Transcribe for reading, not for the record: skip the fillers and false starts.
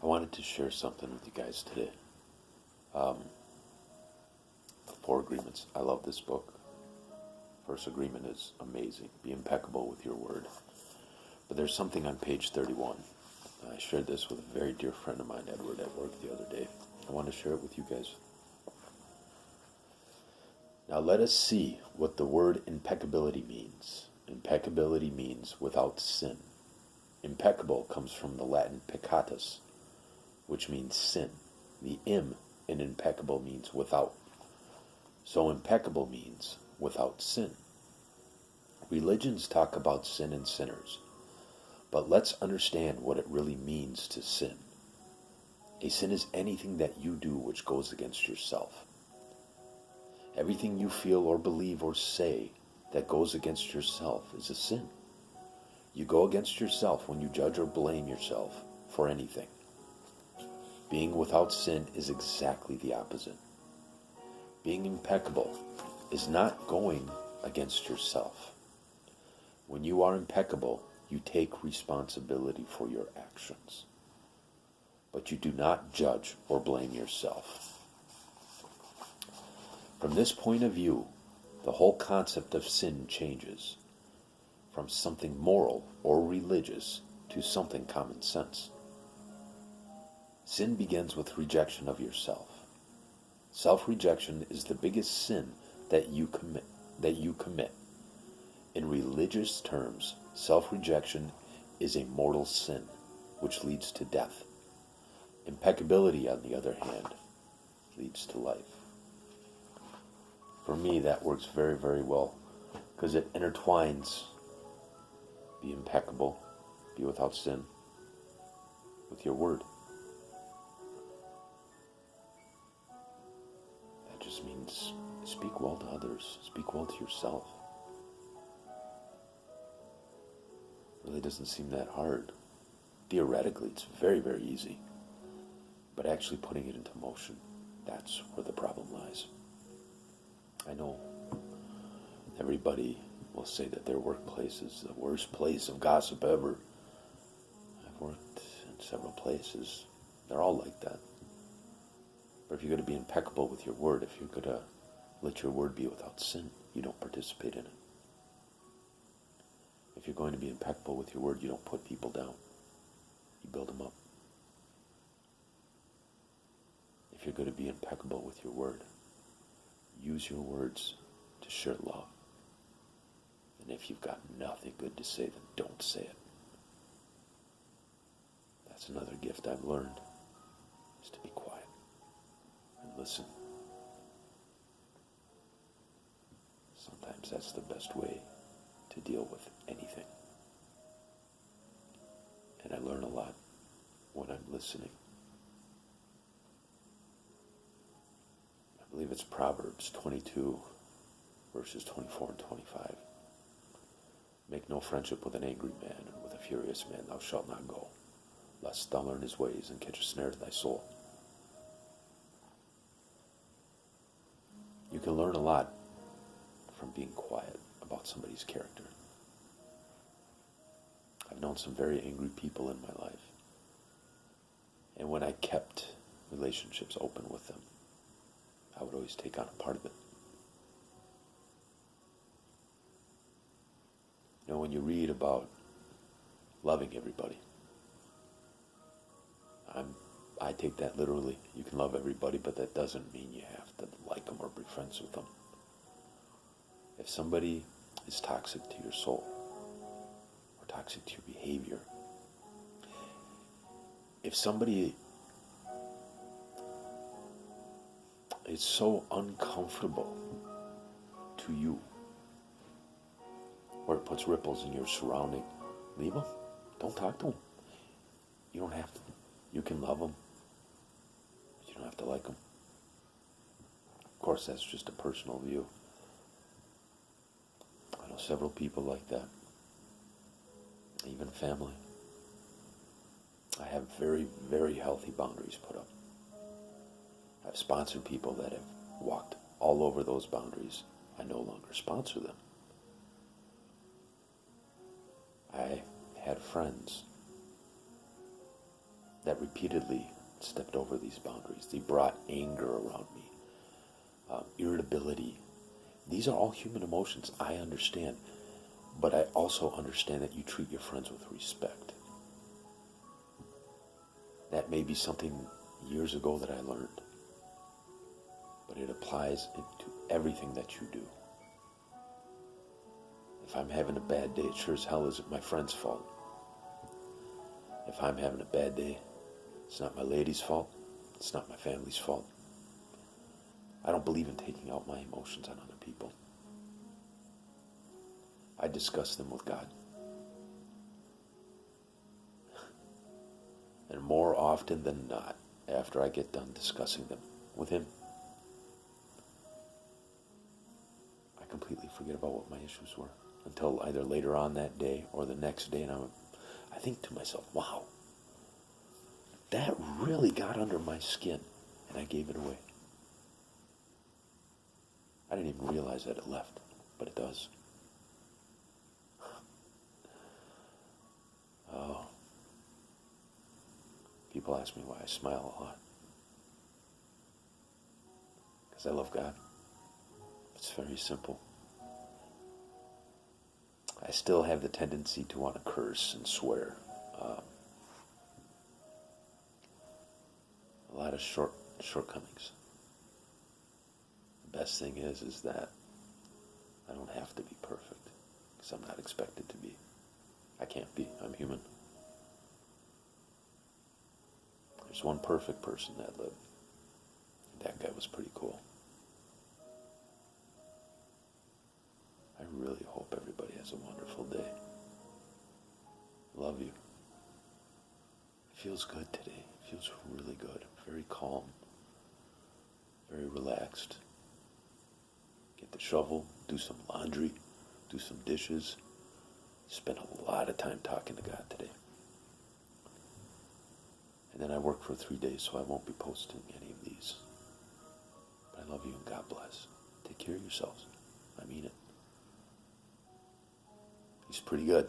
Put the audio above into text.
I wanted to share something with you guys today. The Four Agreements. I love this book. First agreement is amazing. Be impeccable with your word. But there's something on page 31. I shared this with a very dear friend of mine, Edward, at work the other day. I want to share it with you guys. Now let us see what the word impeccability means. Impeccability means without sin. Impeccable comes from the Latin peccatus, which means sin. The im in impeccable means without. So impeccable means without sin. Religions talk about sin and sinners, but let's understand what it really means to sin. A sin is anything that you do which goes against yourself. Everything you feel or believe or say that goes against yourself is a sin. You go against yourself when you judge or blame yourself for anything. Being without sin is exactly the opposite. Being impeccable is not going against yourself. When you are impeccable, you take responsibility for your actions. But you do not judge or blame yourself. From this point of view, the whole concept of sin changes from something moral or religious to something common sense. Sin begins with rejection of yourself. Self-rejection is the biggest sin that you commit. In religious terms, self-rejection is a mortal sin, which leads to death. Impeccability, on the other hand, leads to life. For me, that works very, very well, because it intertwines be impeccable, be without sin, with your word. That just means speak well to others, speak well to yourself. It really doesn't seem that hard. Theoretically, it's very, very easy. But actually putting it into motion, that's where the problem lies. I know everybody will say that their workplace is the worst place of gossip ever. I've worked in several places. They're all like that. But if you're going to be impeccable with your word, if you're going to let your word be without sin, you don't participate in it. If you're going to be impeccable with your word, you don't put people down. You build them up. If you're going to be impeccable with your word, use your words to share love. And if you've got nothing good to say, then don't say it. That's another gift I've learned, is to be quiet and listen. Sometimes that's the best way to deal with anything. And I learn a lot when I'm listening. I believe it's Proverbs 22, verses 24 and 25. Make no friendship with an angry man, and with a furious man thou shalt not go, lest thou learn his ways and catch a snare to thy soul. You can learn a lot from being quiet about somebody's character. I've known some very angry people in my life, and when I kept relationships open with them, I would always take on a part of it. You know, when you read about loving everybody, I take that literally. You can love everybody, but that doesn't mean you have to like them or be friends with them. If somebody is toxic to your soul, or toxic to your behavior, if somebody is so uncomfortable to you, or it puts ripples in your surrounding, leave them. Don't talk to them. You don't have to. You can love them, but you don't have to like them. Of course, that's just a personal view. I know several people like that, even family. I have very, very healthy boundaries put up. I've sponsored people that have walked all over those boundaries. I no longer sponsor them. I had friends that repeatedly stepped over these boundaries. They brought anger around me, irritability. These are all human emotions. I understand. But I also understand that you treat your friends with respect. That may be something years ago that I learned, but it applies to everything that you do. If I'm having a bad day, it sure as hell isn't my friend's fault. If I'm having a bad day, it's not my lady's fault. It's not my family's fault. I don't believe in taking out my emotions on other people. I discuss them with God. And more often than not, after I get done discussing them with Him, I completely forget about what my issues were until either later on that day or the next day, and I think to myself, wow, that really got under my skin, and I gave it away. I didn't even realize that it left, but it does. Oh. People ask me why I smile a lot. Because I love God. It's very simple. I still have the tendency to want to curse and swear. A lot of shortcomings. The best thing is that I don't have to be perfect, because I'm not expected to be. I can't be. I'm human. There's one perfect person that lived. That guy was pretty cool. I really hope everybody has a wonderful day. Love you. It feels good today. It feels really good. Very calm. Very relaxed. Get the shovel, do some laundry, do some dishes. Spent a lot of time talking to God today. And then I work for 3 days, so I won't be posting any of these. But I love you and God bless. Take care of yourselves. I mean it. He's pretty good.